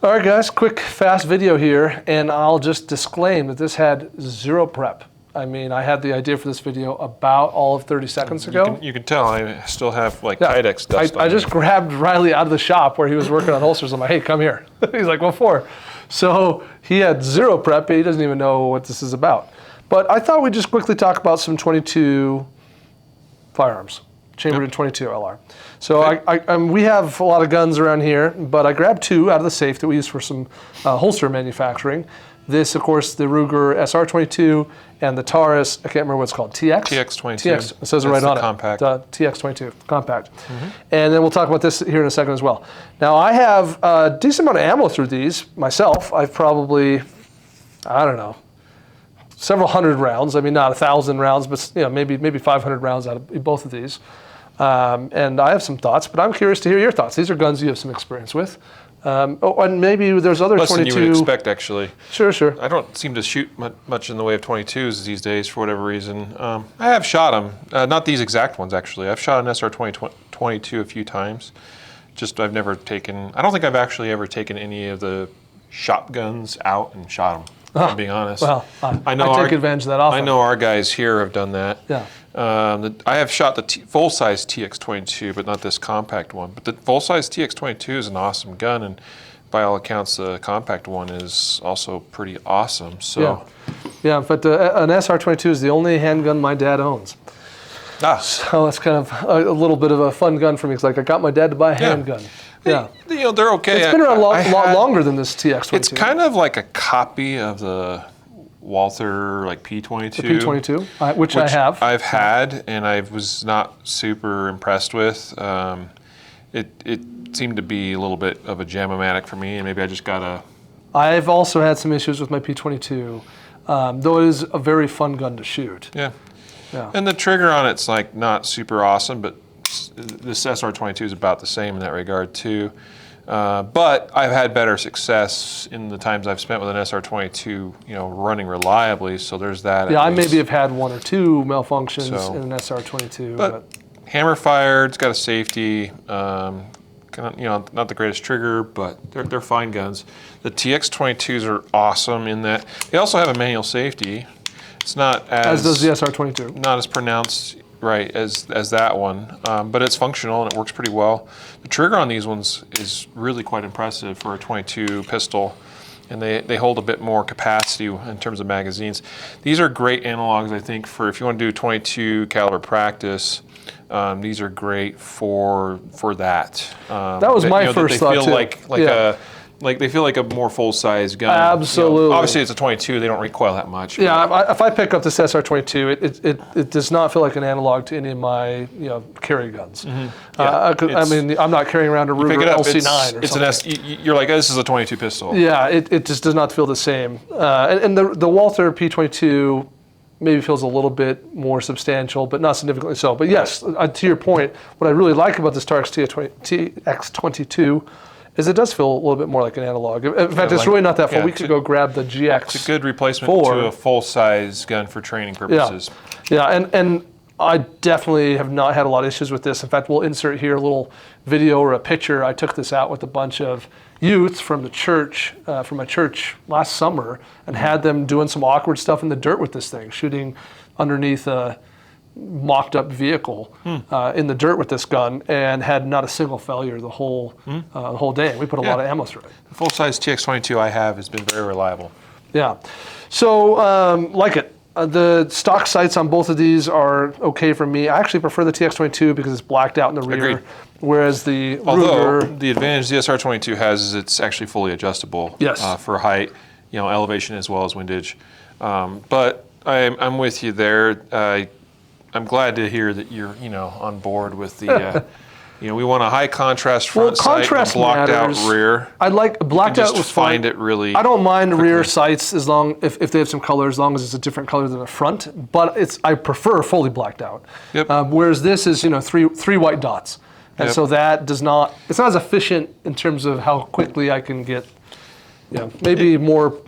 All right, guys, quick, fast video here, and I'll just disclaim that this had zero prep. I mean, I had the idea for this video about all of 30 seconds ago. You can tell I still have like Kydex dust on I just grabbed Riley out of the shop where he was working on holsters. I'm like, hey, come here. He's like, what for? So he had zero prep. He doesn't even know what this is about. But I thought we'd just quickly talk about some 22 firearms, chambered in 22 LR. So we have a lot of guns around here, but I grabbed two out of the safe that we use for some holster manufacturing. This, of course, the Ruger SR22 and the Taurus, I can't remember what it's called, TX? TX22. TX, it says it right on it. Compact. TX22, compact. And then we'll talk about this here in a second as well. Now, I have a decent amount of ammo through these myself. I've probably, I don't know, several hundred rounds. I mean, not 1,000 rounds, but maybe 500 rounds out of both of these. And I have some thoughts, but I'm curious to hear your thoughts. These are guns you have some experience with. And maybe there's other Less 22. than you would expect, actually. Sure. I don't seem to shoot much in the way of 22s these days for whatever reason. I have shot them, not these exact ones actually. I've shot an SR22 a few times. Just I've never taken. I don't think I've actually ever taken any of the shotguns out and shot them. I'm being honest. Well, I take advantage of that often. I know our guys here have done that. Yeah. I have shot the full-size TX22, but not this compact one. But the full-size TX22 is an awesome gun, and by all accounts, the compact one is also pretty awesome. So, yeah. But an SR22 is the only handgun my dad owns. So that's kind of a little bit of a fun gun for me. It's like I got my dad to buy a handgun. Yeah. They're okay. It's been around a lot longer than this TX22. It's kind of like a copy of the Walther P22. The P22, which I have. I've had, and I was not super impressed with. It seemed to be a little bit of a jam-o-matic for me, and maybe I just gotta. I've also had some issues with my P22, though it is a very fun gun to shoot. Yeah. And the trigger on it's not super awesome, but this SR22 is about the same in that regard too. But I've had better success in the times I've spent with an SR22, running reliably. So there's that. Yeah, I maybe have had one or two malfunctions in an SR22. But hammer fired, it's got a safety. Not the greatest trigger, but they're fine guns. The TX22s are awesome in that they also have a manual safety. It's not as does the SR22. Not as pronounced. Right, as that one, but it's functional and it works pretty well. The trigger on these ones is really quite impressive for a 22 pistol, and they hold a bit more capacity in terms of magazines. These are great analogs, I think, for if you want to do 22 caliber practice. These are great for that. That was my first thought too. They feel like a more full-size gun. Absolutely. Obviously, it's a 22. They don't recoil that much. Yeah, if I pick up this SR22, it does not feel like an analog to any of my carry guns. I'm not carrying around a Ruger LC9 or something. You're like, oh, this is a 22 pistol. Yeah, it just does not feel the same. And the Walther P22 maybe feels a little bit more substantial, but not significantly so. But yes, to your point, what I really like about this Taurus TX22 is it does feel a little bit more like an analog. In fact, it's really not that far. We could go grab the GX. It's a good replacement to a full-size gun for training purposes. Yeah, and I definitely have not had a lot of issues with this. In fact, we'll insert here a little video or a picture. I took this out with a bunch of youths from the church, from my church last summer, and had them doing some awkward stuff in the dirt with this thing, shooting underneath a mocked up vehicle in the dirt with this gun, and had not a single failure the whole day. We put a lot of ammo through it. The full-size TX22 I have has been very reliable. Yeah, so like it. The stock sights on both of these are okay for me. I actually prefer the TX22 because it's blacked out in the rear. Agreed. Whereas the Although Ruger, the advantage the SR22 has is it's actually fully adjustable. Yes. For height, elevation as well as windage. But I'm with you there. I'm glad to hear that you're, on board with the, we want a high contrast front sight and a blocked out rear. I like blacked out was fine. Find it really. I don't mind rear sights as long if they have some color, as long as it's a different color than the front. But I prefer fully blacked out. Yep. Whereas this is, three white dots, and so that does not. It's not as efficient in terms of how quickly I can get. Maybe more,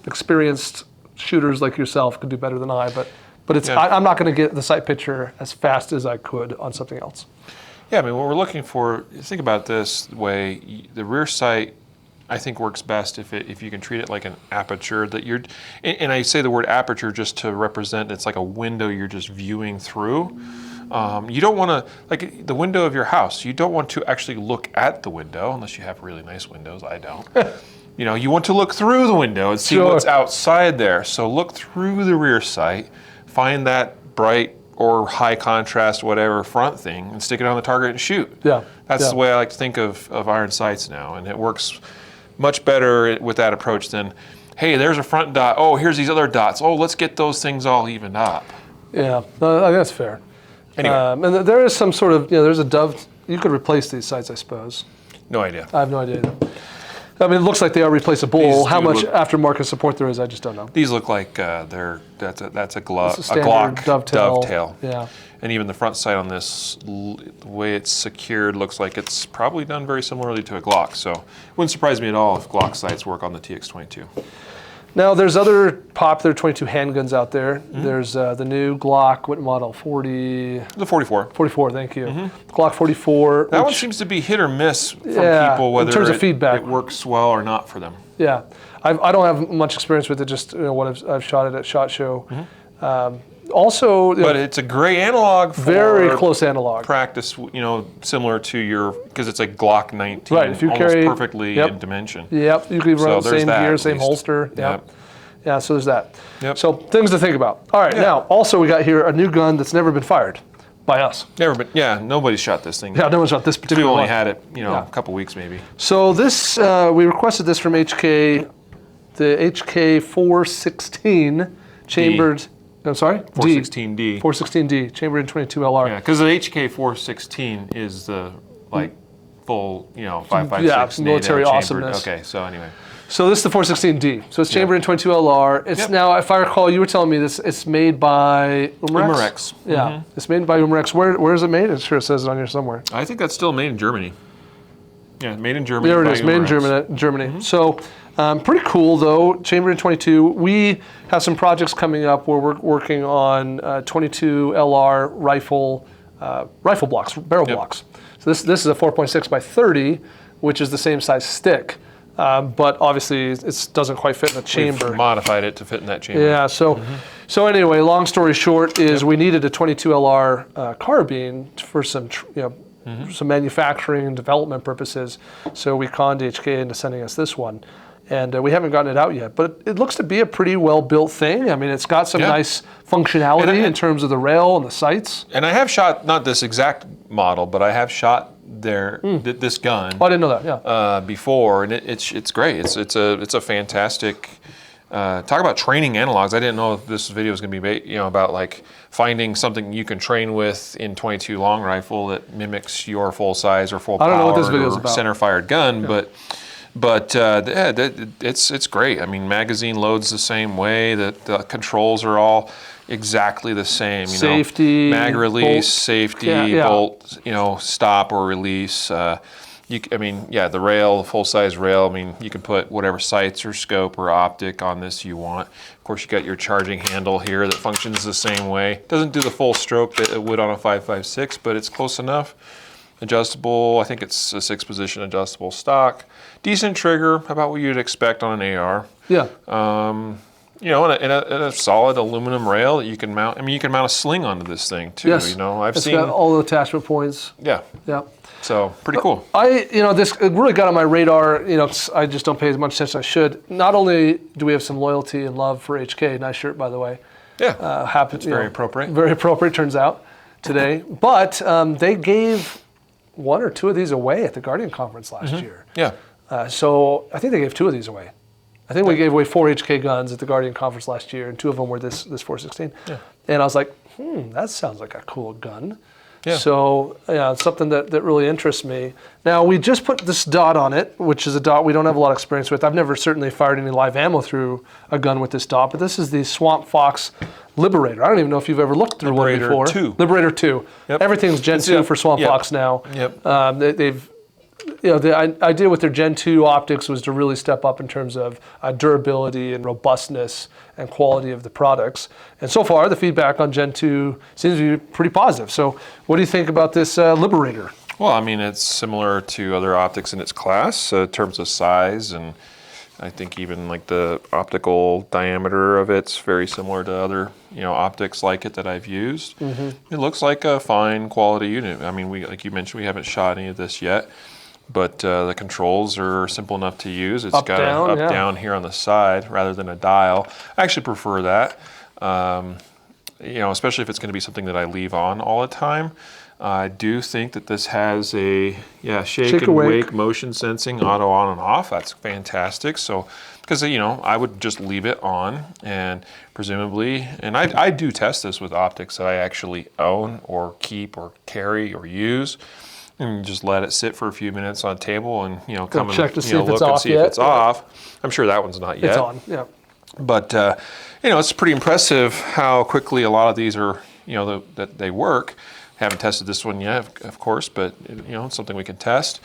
experienced shooters like yourself could do better than I, but it's I'm not going to get the sight picture as fast as I could on something else. Yeah, I mean, what we're looking for, think about it this way, the rear sight, I think works best if you can treat it like an aperture that you're, and I say the word aperture just to represent it's like a window you're just viewing through. You don't want to, like the window of your house, you don't want to actually look at the window unless you have really nice windows. I don't. You know, you want to look through the window and see what's outside there. So look through the rear sight, find that bright or high contrast, whatever front thing, and stick it on the target and shoot. Yeah. That's the way I like to think of iron sights now, and it works much better with that approach than, hey, there's a front dot. Oh, here's these other dots. Oh, let's get those things all evened up. Yeah, I think that's fair. Anyway. And there is some sort of, there's a dove. You could replace these sights, I suppose. No idea. I have no idea. I mean, it looks like they are replaceable. How much aftermarket support there is, I just don't know. These look like that's a standard Glock dovetail. Yeah. And even the front sight on this, the way it's secured, looks like it's probably done very similarly to a Glock. So it wouldn't surprise me at all if Glock sights work on the TX22. Now, there's other popular 22 handguns out there. There's the new Glock, what model? 40? The 44. 44, thank you. Glock 44. That one seems to be hit or miss from people, whether in terms of feedback. It works well or not for them. Yeah. I don't have much experience with it, just what I've shot it at SHOT Show. Also, but it's a great analog for very close analog practice. Similar to your, because it's a Glock 19, right? If you almost carry perfectly in dimension. Yep, you can run the same gear, same holster. Yep. Yeah, so there's that. Yep. So things to think about. All right, now also we got here a new gun that's never been fired by us. Never been. Yeah, nobody's shot this thing. Yeah, no one's shot this particular We only one. had it, a couple weeks maybe. So this we requested this from HK, the HK 416 chambered. I'm sorry? 416D. 416D, chambered in 22 LR. Yeah, because the HK 416 is the full, 5.56 yeah, military NATO awesomeness. Okay, so anyway. So this is the 416D. So it's chambered in 22 LR. It's now, if I recall, you were telling me this. It's made by Umarex. Yeah, it's made by Umarex. Where is it made? It sure says it on here somewhere. I think that's still made in Germany. Yeah, made in Germany. There it is, made in Germany. So pretty cool though. Chambered in 22. We have some projects coming up where we're working on 22 LR rifle blocks, barrel blocks. So this is a 4.6 by 30, which is the same size stick. But obviously it doesn't quite fit in the chamber. We've modified it to fit in that chamber. Yeah, so anyway, long story short is we needed a 22 LR carbine for some some manufacturing and development purposes. So we conned HK into sending us this one. And we haven't gotten it out yet, but it looks to be a pretty well-built thing. I mean, it's got some nice functionality in terms of the rail and the sights. And I have shot, not this exact model, but I have shot this gun. Oh, I didn't know that. Yeah. Before, and it's great. It's a fantastic. Talk about training analogs. I didn't know if this video was going to be about like finding something you can train with in 22 long rifle that mimics your full size or full power or center fired gun, but it's great. I mean, magazine loads the same way. The controls are all exactly the same. Safety, mag release, bolt, safety, bolt, stop or release. The rail, the full-size rail, I mean, you can put whatever sights or scope or optic on this you want. Of course, you got your charging handle here that functions the same way. Doesn't do the full stroke that it would on a 5.56, but it's close enough. Adjustable, I think it's a 6-position adjustable stock. Decent trigger, about what you'd expect on an AR. Yeah. And a solid aluminum rail that you can mount. I mean, you can mount a sling onto this thing too. Yes. I've seen got all the attachment points. Yeah. Yeah. So pretty cool. This really got on my radar. I just don't pay as much attention as I should. Not only do we have some loyalty and love for HK, nice shirt by the way. Yeah. It's very appropriate. Very appropriate, turns out, today. But they gave 1 or 2 of these away at the Guardian conference last year. Yeah. So I think they gave 2 of these away. I think we gave away 4 HK guns at the Guardian conference last year, and 2 of them were this 416. Yeah. And I was like, that sounds like a cool gun. Yeah. So it's something that really interests me. Now, we just put this dot on it, which is a dot we don't have a lot of experience with. I've never certainly fired any live ammo through a gun with this dot, but this is the Swampfox Liberator. I don't even know if you've ever looked through one before. Liberator II. Liberator II. Yep. Everything's Gen 2 for Swampfox now. Yep. They've you know, the idea with their Gen 2 optics was to really step up in terms of durability and robustness and quality of the products. And so far, the feedback on Gen 2 seems to be pretty positive. So what do you think about this Liberator? Well, I mean, it's similar to other optics in its class in terms of size, and I think even like the optical diameter of it's very similar to other, you know, optics like it that I've used. It looks like a fine quality unit. I mean, like you mentioned, we haven't shot any of this yet, but the controls are simple enough to use. It's got an up down here on the side rather than a dial. I actually prefer that, you know, especially if it's going to be something that I leave on all the time. I do think that this has a shake and wake motion sensing, auto on and off. That's fantastic. So, because you know, I would just leave it on, and presumably, and I do test this with optics that I actually own or keep or carry or use, and just let it sit for a few minutes on a table, and you know, come check and to see if look it's and off see yet. if it's off. I'm sure that one's not yet. It's on, yeah. But you know, it's pretty impressive how quickly a lot of these are, you know, that they work. Haven't tested this one yet, of course, but you know, it's something we can test.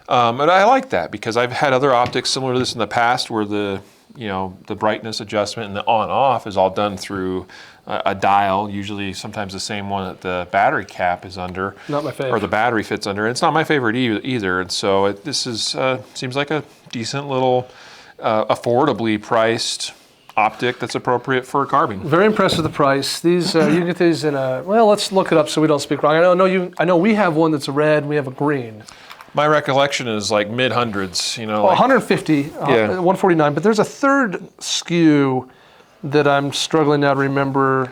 And I like that because I've had other optics similar to this in the past where the, you know, the brightness adjustment and the on-off is all done through a dial, usually sometimes the same one that the battery cap is under. Not my favorite. Or the battery fits under. It's not my favorite either. And so this is seems like a decent little, affordably priced optic that's appropriate for carbine. Very impressed with the price. These you can get these in a, well, let's look it up so we don't speak wrong. I know we have one that's a red, we have a green. My recollection is like mid-hundreds, you know. Well, 150, 149, but there's a third SKU that I'm struggling now to remember.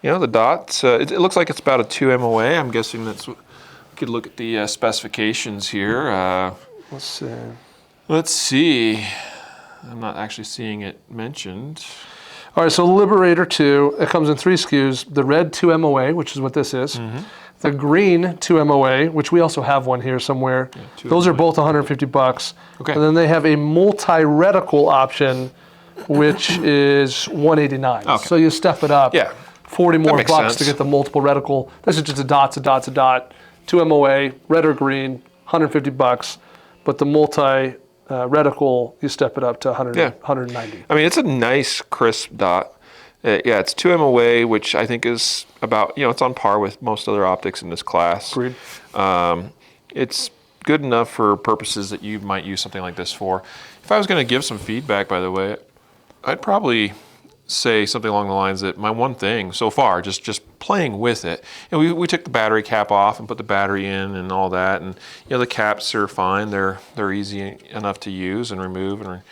You know, the dots, it looks like it's about a 2 MOA. I'm guessing that's what, we could look at the specifications here. Let's see. Let's see. I'm not actually seeing it mentioned. All right, so Liberator 2, it comes in 3 SKUs. The red 2 MOA, which is what this is. The green 2 MOA, which we also have one here somewhere. Yeah, those are both $150. Okay. And then they have a multi-reticle option, which is $189. Okay. So you step it up. Yeah. 40 more bucks sense. to get the multiple reticle. This is just a dot. 2 MOA, red or green, $150. But the reticle, you step it up to 190. I mean, it's a nice, crisp dot. Yeah, it's 2 MOA, which I think is about, you know, it's on par with most other optics in this class. Agreed. It's good enough for purposes that you might use something like this for. If I was going to give some feedback, by the way, I'd probably say something along the lines that my one thing so far, just playing with it, and we took the battery cap off and put the battery in and all that, and you know, the caps are fine. They're easy enough to use and remove and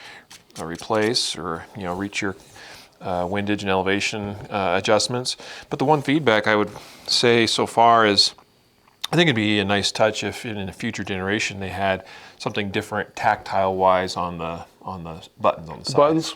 replace, or you know, reach your windage and elevation adjustments. But the one feedback I would say so far is, I think it'd be a nice touch if in a future generation they had something different tactile-wise on the buttons on the side. Buttons?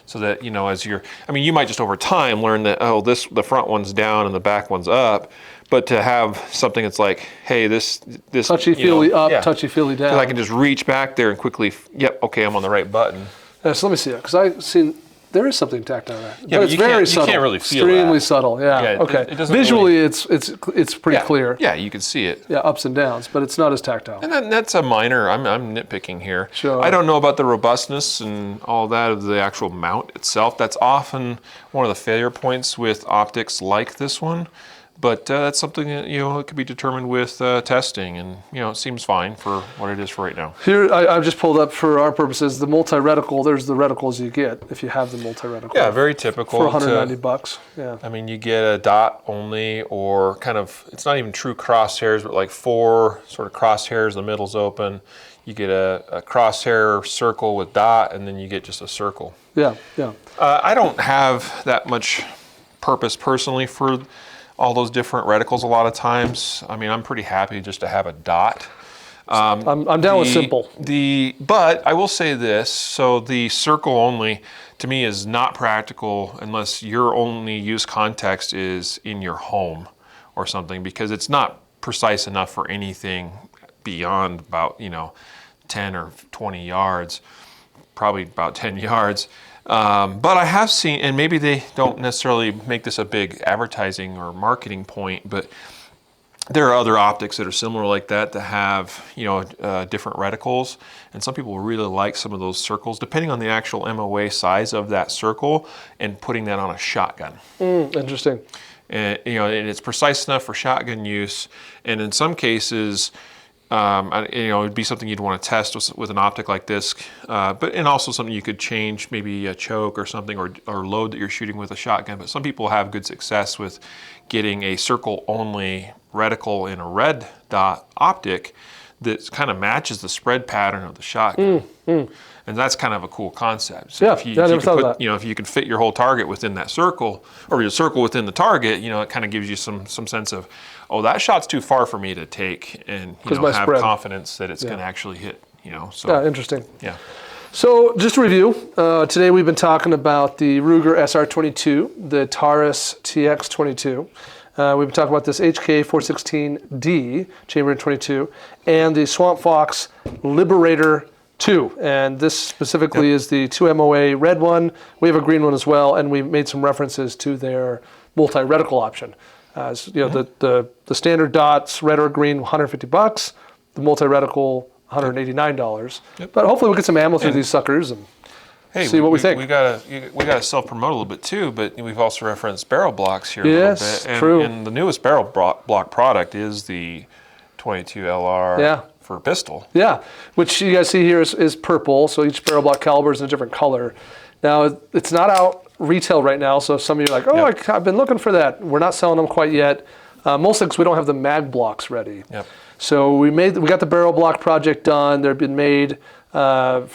So that, you know, as you're, I mean, you might just over time learn that, oh, the front one's down and the back one's up, but to have something that's like, hey, this touchy-feely up, touchy-feely down. I can just reach back there and quickly, yep, okay, I'm on the right button. So let me see it, because I've seen, there is something tactile there. Yeah, but it's very subtle. You can't really feel extremely that. subtle, yeah. Okay. It doesn't Visually, really, it's pretty clear. Yeah, you can see it. Yeah, ups and downs, but it's not as tactile. And that's a minor, I'm nitpicking here. Sure. I don't know about the robustness and all that of the actual mount itself. That's often one of the failure points with optics like this one. But that's something that, you know, it could be determined with testing, and you know, it seems fine for what it is for right now. Here, I've just pulled up for our purposes the multi-reticle. There's the reticles you get if you have the multi-reticle. Yeah, very typical. For $190. Yeah. I mean, you get a dot only, or kind of, it's not even true crosshairs, but like 4 sort of crosshairs. The middle's open. You get a crosshair circle with dot, and then you get just a circle. Yeah, yeah. I don't have that much purpose personally for all those different reticles a lot of times. I mean, I'm pretty happy just to have a dot. I'm down with simple. But I will say this, so the circle only to me is not practical unless your only use context is in your home or something, because it's not precise enough for anything beyond about, you know, 10 or 20 yards, probably about 10 yards. But I have seen, and maybe they don't necessarily make this a big advertising or marketing point, but there are other optics that are similar like that have, you know, different reticles, and some people really like some of those circles, depending on the actual MOA size of that circle, and putting that on a shotgun. Interesting. And you know, and it's precise enough for shotgun use, and in some cases, you know, it'd be something you'd want to test with an optic like this, and also something you could change, maybe a choke or something, or load that you're shooting with a shotgun. But some people have good success with getting a circle-only reticle in a red dot optic that kind of matches the spread pattern of the shotgun. And that's kind of a cool concept. So Yeah, if you, I if you never can thought of put, that. you know, if you can fit your whole target within that circle, or your circle within the target, you know, it kind of gives you some sense of, oh, that shot's too far for me to take, and you know, my have spread. confidence that it's going to actually hit. You know, so Yeah, interesting. yeah. So just to review, today we've been talking about the Ruger SR22, the Taurus TX22. We've been talking about this HK416D chamber in 22, and the Swampfox Liberator II. And this specifically is the 2 MOA red one. We have a green one as well, and we made some references to their multi-reticle option. As you know, the standard dots, red or green, $150. The multi-reticle, $189. But hopefully we'll get some ammo through these suckers and see what we think. We gotta self-promote a little bit too, but we've also referenced BarrelBloks here a little Yes, bit. true. And the newest BarrelBlok product is the 22 LR for pistol. Yeah, which you guys see here is purple, so each BarrelBlok caliber is in a different color. Now, it's not out retail right now, so if some of you are like, oh, I've been looking for that. We're not selling them quite yet, mostly because we don't have the mag blocks ready. Yep. So we got the BarrelBlok project done. They've been made and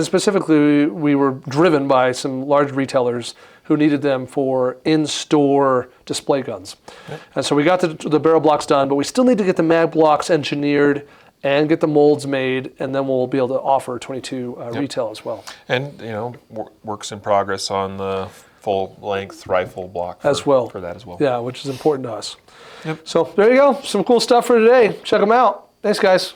specifically we were driven by some large retailers who needed them for in-store display guns. Yep. And so we got the BarrelBloks done, but we still need to get the mag blocks engineered and get the molds made, and then we'll be able to offer 22 retail as well. And you know, works in progress on the full-length rifle block for that as well. Yeah, which is important to us. Yep. So there you go, some cool stuff for today. Check them out. Thanks, guys.